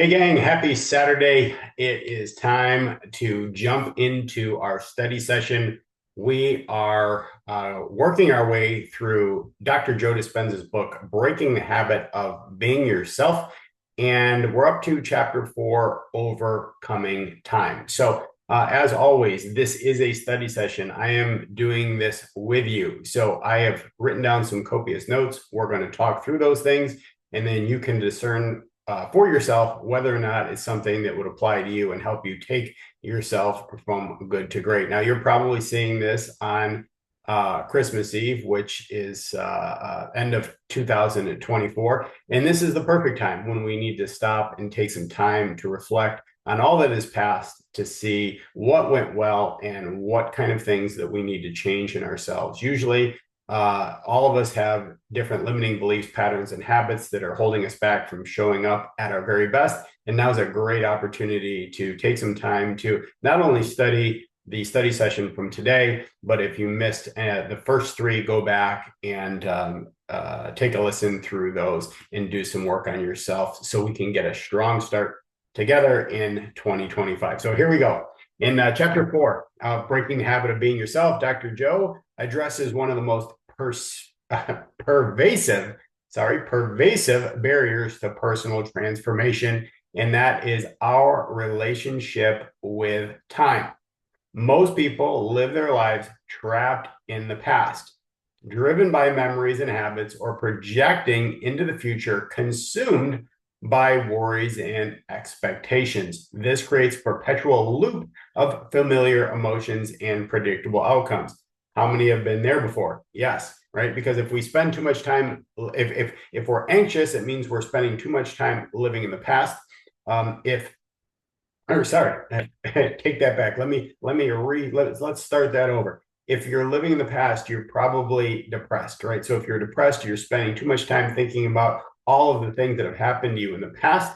Hey gang, happy Saturday. It is time to jump into our study session. We are working our way through Dr. Joe Dispenza's book, Breaking the Habit of Being Yourself. And we're up to chapter 4, Overcoming Time. So, as always, this is a study session. I am doing this with you. So, I have written down some copious notes. We're going to talk through those things, and then you can discern for yourself whether or not it's something that would apply to you and help you take yourself from good to great. Now, you're probably seeing this on Christmas Eve, which is end of 2024. And this is the perfect time when we need to stop and take some time to reflect on all that is past to see what went well and what kind of things that we need to change in ourselves. Usually, all of us have different limiting beliefs, patterns, and habits that are holding us back from showing up at our very best. And now's a great opportunity to take some time to not only study the study session from today, but if you missed the first three, go back and take a listen through those and do some work on yourself so we can get a strong start together in 2025. So here we go. In chapter 4, Breaking the Habit of Being Yourself, Dr. Joe addresses one of the most pervasive barriers to personal transformation, and that is our relationship with time. Most people live their lives trapped in the past, driven by memories and habits, or projecting into the future, consumed by worries and expectations. This creates a perpetual loop of familiar emotions and predictable outcomes. How many have been there before? Yes, right? Because if we spend too much time, if we're anxious, it means we're spending too much time living in the past. Take that back. Let's start that over. If you're living in the past, you're probably depressed, right? So if you're depressed, you're spending too much time thinking about all of the things that have happened to you in the past.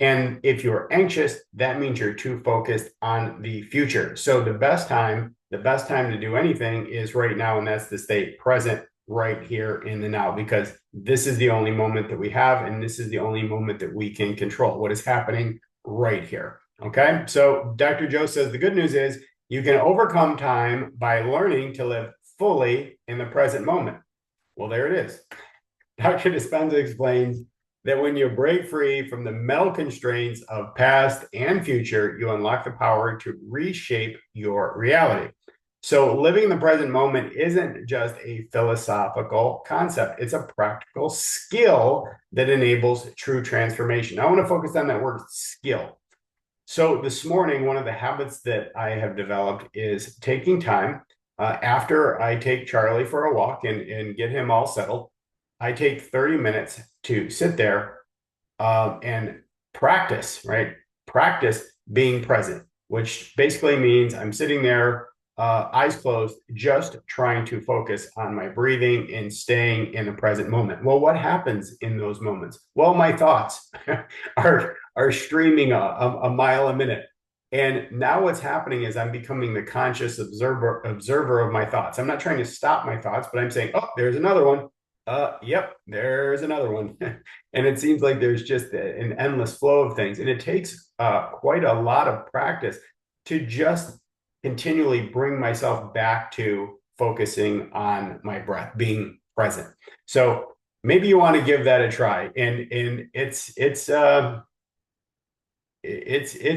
And if you're anxious, that means you're too focused on the future. So the best time to do anything is right now, and that's to stay present right here in the now, because this is the only moment that we have, and this is the only moment that we can control what is happening right here. Okay, so Dr. Joe says the good news is you can overcome time by learning to live fully in the present moment. Well, there it is. Dr. Dispenza explains that when you break free from the mental constraints of past and future, you unlock the power to reshape your reality. So living in the present moment isn't just a philosophical concept. It's a practical skill that enables true transformation. I want to focus on that word skill. So this morning, one of the habits that I have developed is taking time after I take Charlie for a walk and get him all settled. I take 30 minutes to sit there and practice, right? Practice being present, which basically means I'm sitting there, eyes closed, just trying to focus on my breathing and staying in the present moment. Well, what happens in those moments? Well, my thoughts are streaming a mile a minute. And now what's happening is I'm becoming the conscious observer of my thoughts. I'm not trying to stop my thoughts, but I'm saying, oh, there's another one. Yep, there's another one. And it seems like there's just an endless flow of things. And it takes quite a lot of practice to just continually bring myself back to focusing on my breath, being present. So maybe you want to give that a try. And it's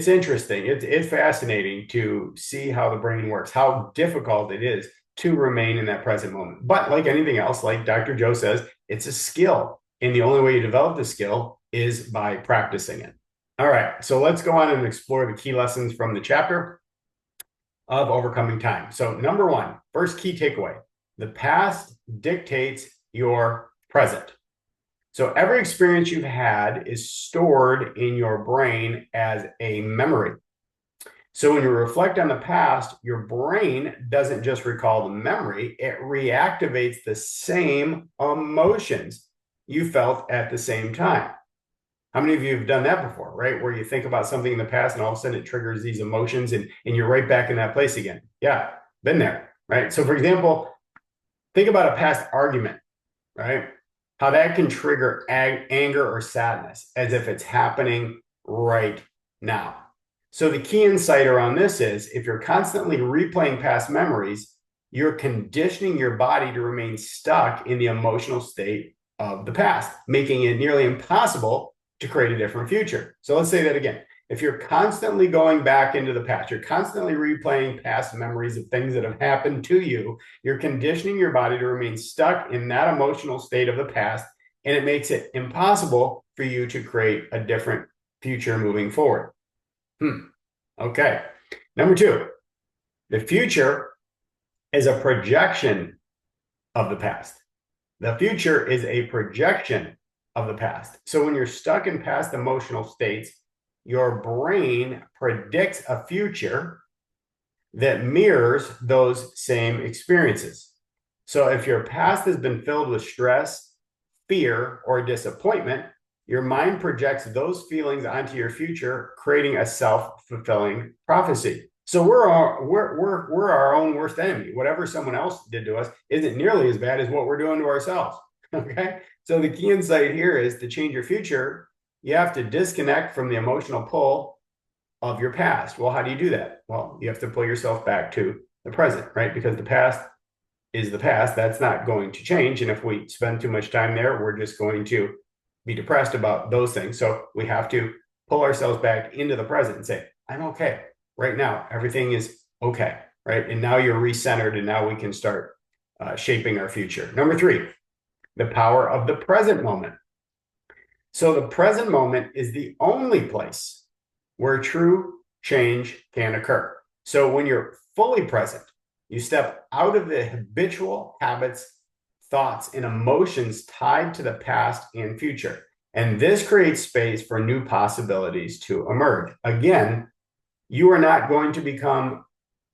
interesting. It's fascinating to see how the brain works, how difficult it is to remain in that present moment. But like anything else, like Dr. Joe says, it's a skill. And the only way you develop the skill is by practicing it. All right, so let's go on and explore the key lessons from the chapter of Overcoming Time. So number one, first key takeaway, the past dictates your present. So every experience you've had is stored in your brain as a memory. So when you reflect on the past, your brain doesn't just recall the memory, it reactivates the same emotions you felt at the same time. How many of you have done that before, right? Where you think about something in the past and all of a sudden it triggers these emotions and you're right back in that place again. Yeah, been there, right? So for example, think about a past argument, right? How that can trigger anger or sadness as if it's happening right now. So the key insight around this is if you're constantly replaying past memories, you're conditioning your body to remain stuck in the emotional state of the past, making it nearly impossible to create a different future. So let's say that again. If you're constantly going back into the past, you're constantly replaying past memories of things that have happened to you, you're conditioning your body to remain stuck in that emotional state of the past, and it makes it impossible for you to create a different future moving forward. Okay. Number two, the future is a projection of the past. The future is a projection of the past. So when you're stuck in past emotional states, your brain predicts a future that mirrors those same experiences. So if your past has been filled with stress, fear, or disappointment, your mind projects those feelings onto your future, creating a self-fulfilling prophecy. So we're our own worst enemy. Whatever someone else did to us isn't nearly as bad as what we're doing to ourselves. Okay. So the key insight here is to change your future, you have to disconnect from the emotional pull of your past. Well, how do you do that? Well, you have to pull yourself back to the present, right? Because the past is the past. That's not going to change. And if we spend too much time there, we're just going to be depressed about those things. So we have to pull ourselves back into the present and say, I'm okay. Right now, everything is okay, right? And now you're recentered, and now we can start shaping our future. Number three, the power of the present moment. So the present moment is the only place where true change can occur. So when you're fully present, you step out of the habitual habits, thoughts, and emotions tied to the past and future. And this creates space for new possibilities to emerge. Again, you are not going to become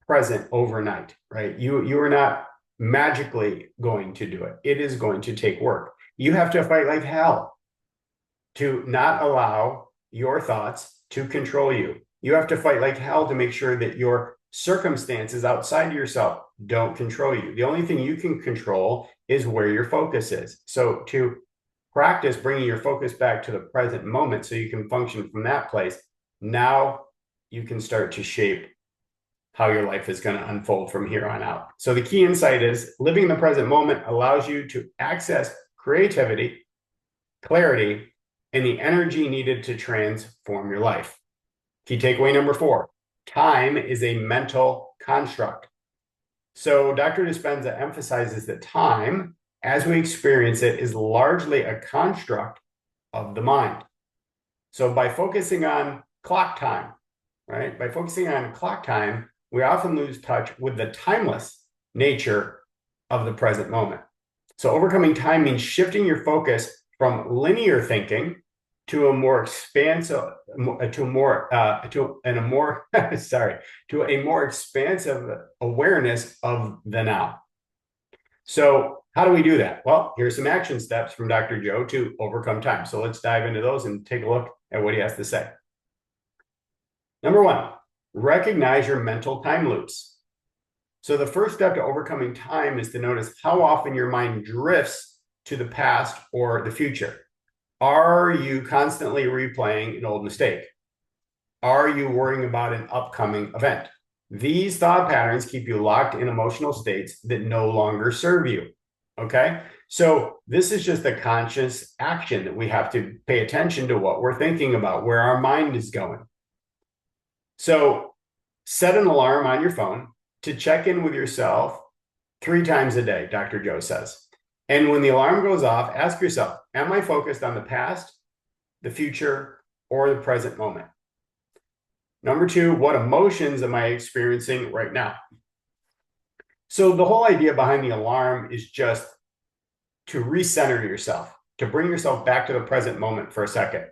present overnight, right? You are not magically going to do it. It is going to take work. You have to fight like hell to not allow your thoughts to control you. You have to fight like hell to make sure that your circumstances outside of yourself don't control you. The only thing you can control is where your focus is. So to practice bringing your focus back to the present moment so you can function from that place, now you can start to shape how your life is going to unfold from here on out. So the key insight is living in the present moment allows you to access creativity, clarity, and the energy needed to transform your life. Key takeaway number 4, time is a mental construct. So Dr. Dispenza emphasizes that time, as we experience it, is largely a construct of the mind. So by focusing on clock time, right? By focusing on clock time, we often lose touch with the timeless nature of the present moment. So overcoming time means shifting your focus from linear thinking to a more expansive, to a more expansive awareness of the now. So how do we do that? Well, here's some action steps from Dr. Joe to overcome time. So let's dive into those and take a look at what he has to say. Number 1, recognize your mental time loops. So the first step to overcoming time is to notice how often your mind drifts to the past or the future. Are you constantly replaying an old mistake? Are you worrying about an upcoming event? These thought patterns keep you locked in emotional states that no longer serve you. Okay? So this is just a conscious action that we have to pay attention to what we're thinking about, where our mind is going. So set an alarm on your phone to check in with yourself 3 times a day, Dr. Joe says. And when the alarm goes off, ask yourself, am I focused on the past, the future, or the present moment? Number 2, what emotions am I experiencing right now? So the whole idea behind the alarm is just to recenter yourself, to bring yourself back to the present moment for a second.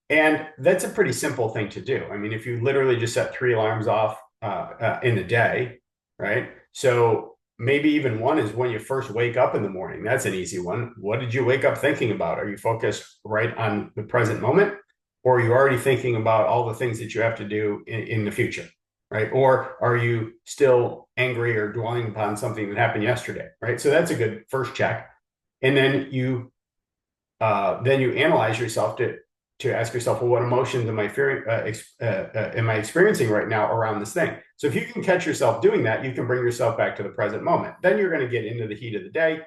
And that's a pretty simple thing to do. I mean, if you literally just set 3 alarms off in a day, right? So maybe even one is when you first wake up in the morning. That's an easy one. What did you wake up thinking about? Are you focused right on the present moment? Or are you already thinking about all the things that you have to do in the future, right? Or are you still angry or dwelling upon something that happened yesterday, right? So that's a good first check. And then you analyze yourself to to ask yourself, well, what emotions am I fearing, am I experiencing right now around this thing? So if you can catch yourself doing that, you can bring yourself back to the present moment. Then you're going to get into the heat of the day.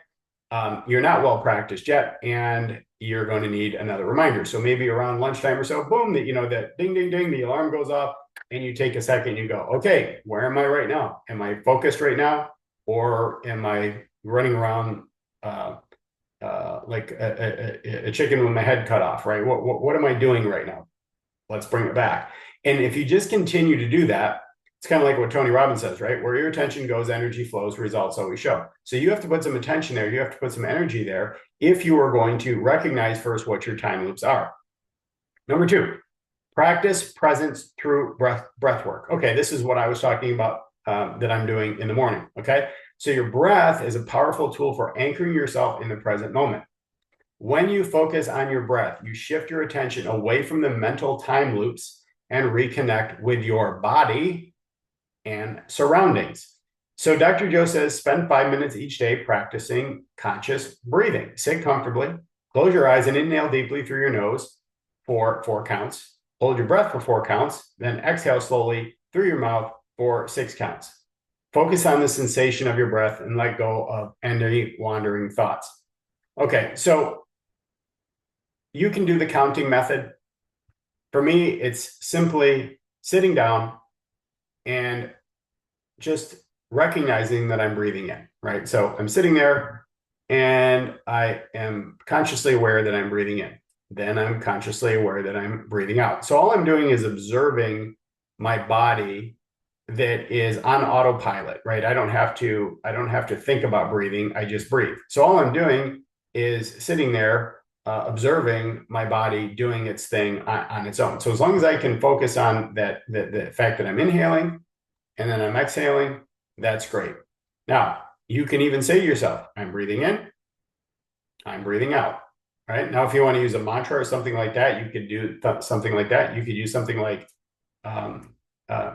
You're not well practiced yet, and you're going to need another reminder. So maybe around lunchtime or so, boom, that ding, ding, ding, the alarm goes off, and you take a second and you go, okay, where am I right now? Am I focused right now? Or am I running around like a chicken with my head cut off, right? What am I doing right now? Let's bring it back. And if you just continue to do that, it's kind of like what Tony Robbins says, right? Where your attention goes, energy flows, results always show. So you have to put some attention there. You have to put some energy there if you are going to recognize first what your time loops are. Number 2, practice presence through breath work. Okay, this is what I was talking about that I'm doing in the morning, okay? So your breath is a powerful tool for anchoring yourself in the present moment. When you focus on your breath, you shift your attention away from the mental time loops and reconnect with your body and surroundings. So Dr. Joe says, spend 5 minutes each day practicing conscious breathing. Sit comfortably, close your eyes and inhale deeply through your nose for 4 counts. Hold your breath for 4 counts, then exhale slowly through your mouth for 6 counts. Focus on the sensation of your breath and let go of any wandering thoughts. Okay, so you can do the counting method. For me, it's simply sitting down and just recognizing that I'm breathing in, right? So I'm sitting there and I am consciously aware that I'm breathing in. Then I'm consciously aware that I'm breathing out. So all I'm doing is observing my body that is on autopilot, right? I don't have to think about breathing. I just breathe. So all I'm doing is sitting there, observing my body doing its thing on its own. So as long as I can focus on that, the fact that I'm inhaling and then I'm exhaling, that's great. Now, you can even say to yourself, I'm breathing in, I'm breathing out, right? Now, if you want to use a mantra or something like that, you could do something like that. You could use something like,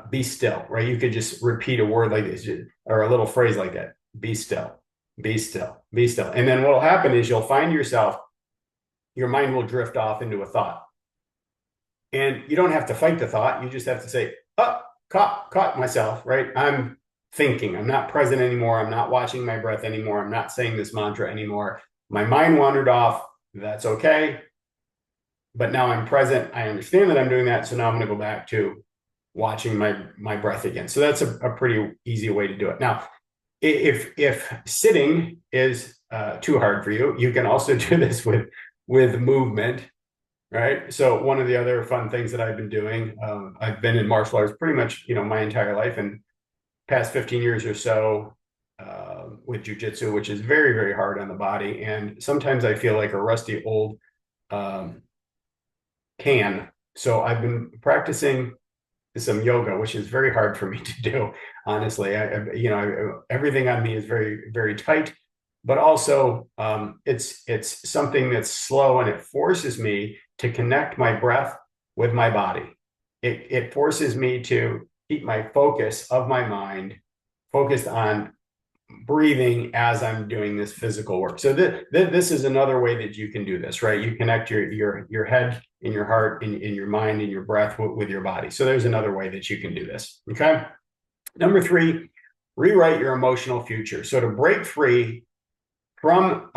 be still, right? You could just repeat a word like this or a little phrase like that. Be still, be still, be still. And then what will happen is you'll find yourself, your mind will drift off into a thought. And you don't have to fight the thought. You just have to say, oh, caught myself, right? I'm thinking. I'm not present anymore. I'm not watching my breath anymore. I'm not saying this mantra anymore. My mind wandered off. That's okay. But now I'm present. I understand that I'm doing that. So now I'm going to go back to watching my breath again. So that's a pretty easy way to do it. Now, if sitting is too hard for you, you can also do this with movement, right? So one of the other fun things that I've been doing, I've been in martial arts pretty much, my entire life, and past 15 years or so with jujitsu, which is very, very hard on the body. And sometimes I feel like a rusty old can. So I've been practicing some yoga, which is very hard for me to do, honestly. Everything on me is very, very tight, but also it's something that's slow, and it forces me to connect my breath with my body. It forces me to keep my focus of my mind focused on breathing as I'm doing this physical work. So this is another way that you can do this, right? You connect your head and your heart and your mind and your breath with your body. So there's another way that you can do this. Okay. Number 3, rewrite your emotional future. So to break free from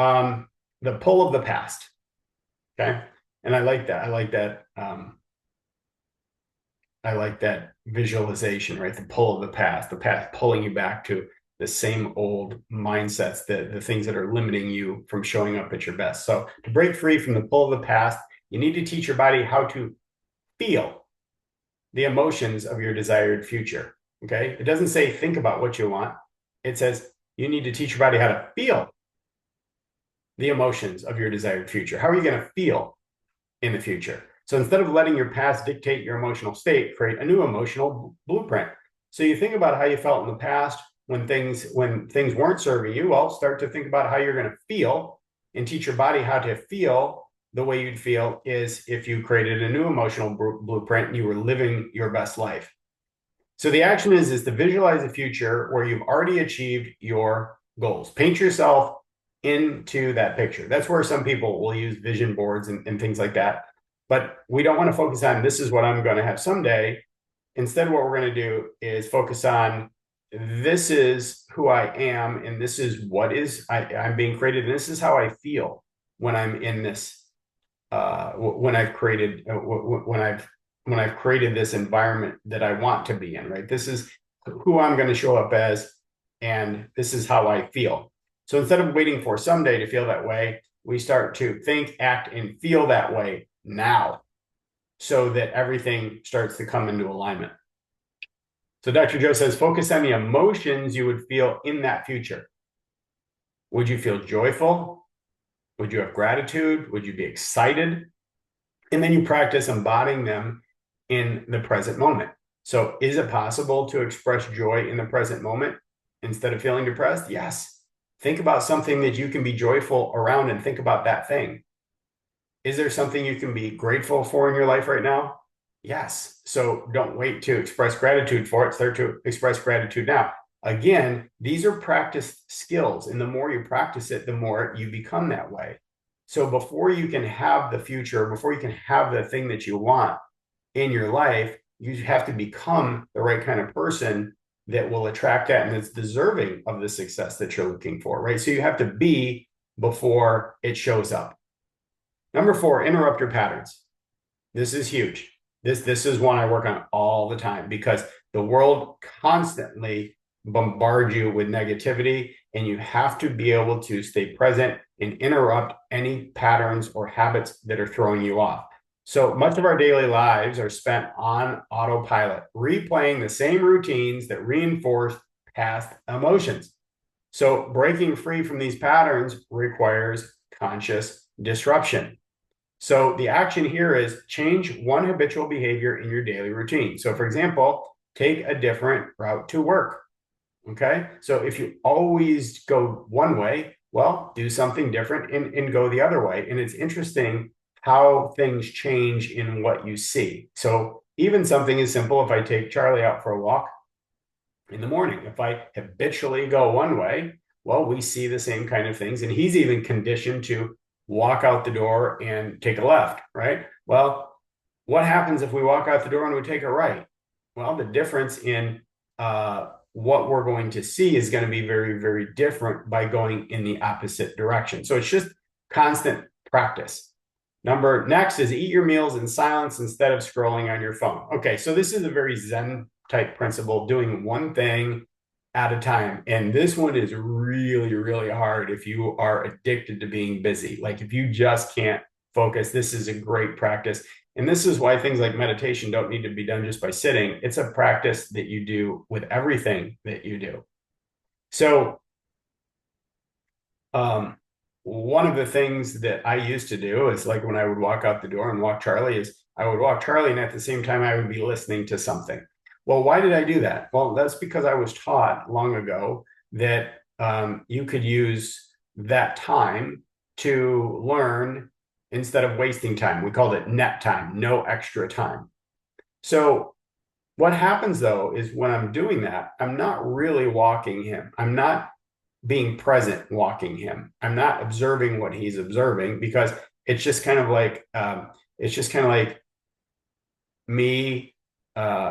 the pull of the past. Okay. And I like that. I like that visualization, right? The pull of the past pulling you back to the same old mindsets, the things that are limiting you from showing up at your best. So to break free from the pull of the past, you need to teach your body how to feel the emotions of your desired future. Okay. It doesn't say think about what you want. It says you need to teach your body how to feel the emotions of your desired future. How are you going to feel in the future? So instead of letting your past dictate your emotional state, create a new emotional blueprint. So you think about how you felt in the past when things weren't serving you. Well, start to think about how you're going to feel and teach your body how to feel the way you'd feel is if you created a new emotional blueprint and you were living your best life. So the action is to visualize a future where you've already achieved your goals. Paint yourself into that picture. That's where some people will use vision boards and things like that. But we don't want to focus on this is what I'm going to have someday. Instead, what we're going to do is focus on this is who I am, and this is what is I'm being created, and this is how I feel when I'm in this. When I've created when I've created this environment that I want to be in. Right. This is who I'm going to show up as, and this is how I feel. So instead of waiting for someday to feel that way, we start to think, act, and feel that way now, so that everything starts to come into alignment. So Dr. Joe says, focus on the emotions you would feel in that future. Would you feel joyful? Would you have gratitude? Would you be excited? And then you practice embodying them in the present moment. So is it possible to express joy in the present moment instead of feeling depressed? Yes. Think about something that you can be joyful around and think about that thing. Is there something you can be grateful for in your life right now? Yes. So don't wait to express gratitude for it. Start to express gratitude now. Again, these are practiced skills. And the more you practice it, the more you become that way. So before you can have the future, before you can have the thing that you want in your life, you have to become the right kind of person that will attract that and it's deserving of the success that you're looking for, right? So you have to be before it shows up. Number 4, interrupt your patterns. This is huge. This is one I work on all the time because the world constantly bombards you with negativity, and you have to be able to stay present and interrupt any patterns or habits that are throwing you off. So much of our daily lives are spent on autopilot, replaying the same routines that reinforce past emotions. So breaking free from these patterns requires conscious disruption. So the action here is change one habitual behavior in your daily routine. So for example, take a different route to work. Okay. So if you always go one way, well, do something different and go the other way. And it's interesting how things change in what you see. So even something as simple, if I take Charlie out for a walk in the morning, if I habitually go one way, well, we see the same kind of things. And he's even conditioned to walk out the door and take a left, right? Well, what happens if we walk out the door and we take a right? Well, the difference in what we're going to see is going to be very, very different by going in the opposite direction. So it's just constant practice. Next is eat your meals in silence instead of scrolling on your phone. Okay, so this is a very Zen type principle, doing one thing at a time. And this one is really, really hard if you are addicted to being busy. Like if you just can't focus, this is a great practice. And this is why things like meditation don't need to be done just by sitting. It's a practice that you do with everything that you do. So one of the things that I used to do is like when I would walk out the door and walk Charlie is I would walk Charlie and at the same time I would be listening to something. Well, why did I do that? Well, that's because I was taught long ago that you could use that time to learn instead of wasting time. We called it net time, no extra time. So what happens though is when I'm doing that, I'm not really walking him. I'm not being present walking him. I'm not observing what he's observing because it's just kind of like me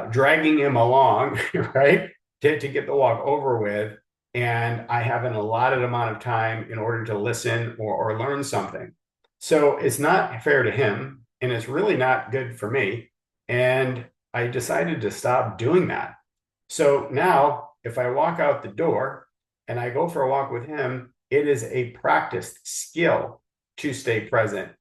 dragging him along, right, to get the walk over with. And I have an allotted amount of time in order to listen or learn something. So it's not fair to him, and it's really not good for me. And I decided to stop doing that. So now, if I walk out the door and I go for a walk with him, it is a practiced skill to stay present,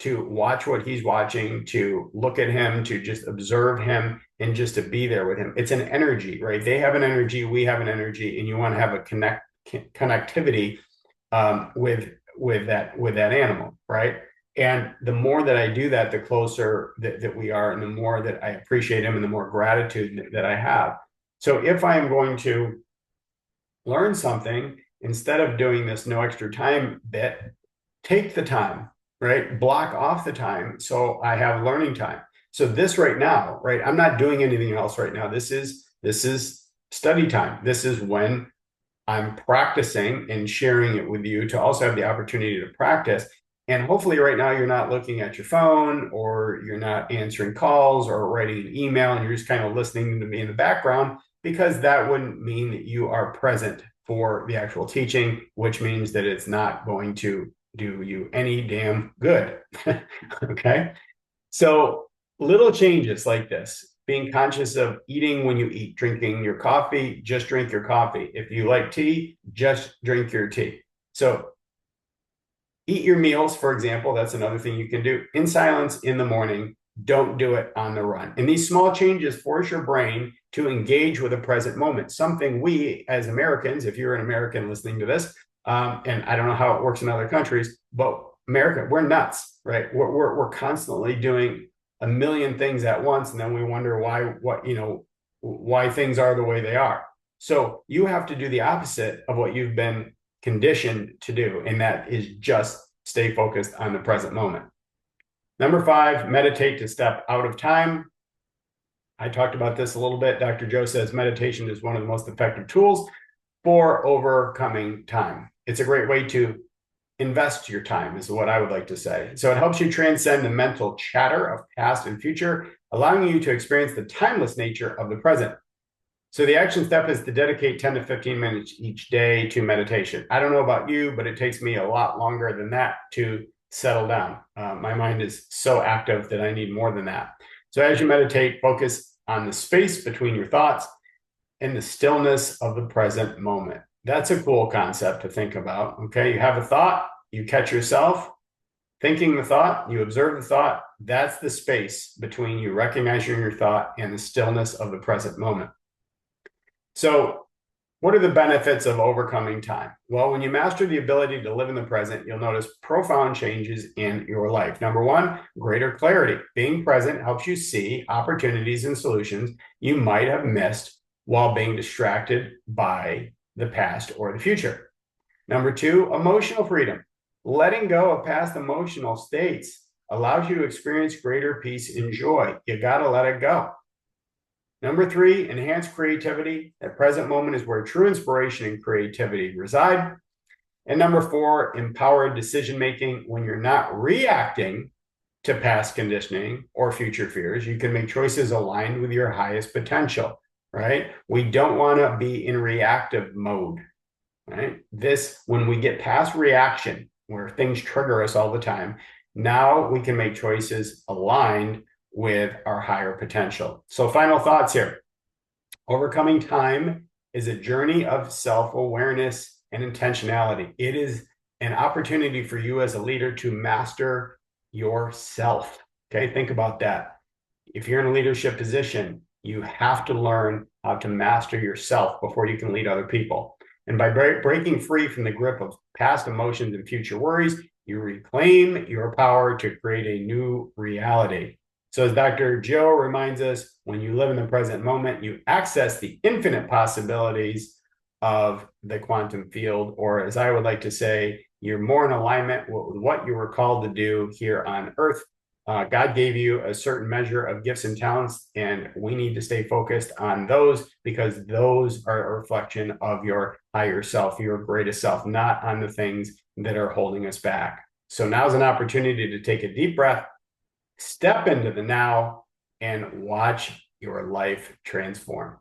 to watch what he's watching, to look at him, to just observe him, and just to be there with him. It's an energy, right? They have an energy, we have an energy, and you want to have a connectivity with that animal, right? And the more that I do that, the closer that we are, and the more that I appreciate him, and the more gratitude that I have. So if I am going to learn something, instead of doing this no extra time bit, take the time, right? Block off the time so I have learning time. So this right now, right? I'm not doing anything else right now. This is study time. This is when I'm practicing and sharing it with you to also have the opportunity to practice. And hopefully right now you're not looking at your phone, or you're not answering calls or writing an email, and you're just kind of listening to me in the background, because that wouldn't mean that you are present for the actual teaching, which means that it's not going to do you any damn good. Okay. So little changes like this, being conscious of eating when you eat, drinking your coffee, just drink your coffee. If you like tea, just drink your tea. So eat your meals, for example. That's another thing you can do in silence in the morning. Don't do it on the run. And these small changes force your brain to engage with the present moment, something we as Americans, if you're an American listening to this, and I don't know how it works in other countries, but America, we're nuts, right? We're constantly doing a million things at once, and then we wonder why things are the way they are. So you have to do the opposite of what you've been conditioned to do, and that is just stay focused on the present moment. Number 5, meditate to step out of time. I talked about this a little bit. Dr. Joe says meditation is one of the most effective tools for overcoming time. It's a great way to invest your time, is what I would like to say. So it helps you transcend the mental chatter of past and future, allowing you to experience the timeless nature of the present. So the action step is to dedicate 10 to 15 minutes each day to meditation. I don't know about you, but it takes me a lot longer than that to settle down. My mind is so active that I need more than that. So as you meditate, focus on the space between your thoughts and the stillness of the present moment. That's a cool concept to think about. Okay, you have a thought, you catch yourself thinking the thought, you observe the thought. That's the space between you recognizing your thought and the stillness of the present moment. So what are the benefits of overcoming time? Well, when you master the ability to live in the present, you'll notice profound changes in your life. Number 1, greater clarity. Being present helps you see opportunities and solutions you might have missed while being distracted by the past or the future. Number 2, emotional freedom. Letting go of past emotional states allows you to experience greater peace and joy. You got to let it go. Number 3, enhanced creativity. The present moment is where true inspiration and creativity reside. And number 4, empowered decision-making. When you're not reacting to past conditioning or future fears, you can make choices aligned with your highest potential, right? We don't want to be in reactive mode, right? When we get past reaction, where things trigger us all the time, now we can make choices aligned with our higher potential. So final thoughts here. Overcoming time is a journey of self-awareness and intentionality. It is an opportunity for you as a leader to master yourself. Okay, think about that. If you're in a leadership position, you have to learn how to master yourself before you can lead other people. And by breaking free from the grip of past emotions and future worries, you reclaim your power to create a new reality. So as Dr. Joe reminds us, when you live in the present moment, you access the infinite possibilities of the quantum field, or as I would like to say, you're more in alignment with what you were called to do here on Earth. God gave you a certain measure of gifts and talents, and we need to stay focused on those, because those are a reflection of your higher self, your greatest self, not on the things that are holding us back. So now's an opportunity to take a deep breath, step into the now, and watch your life transform.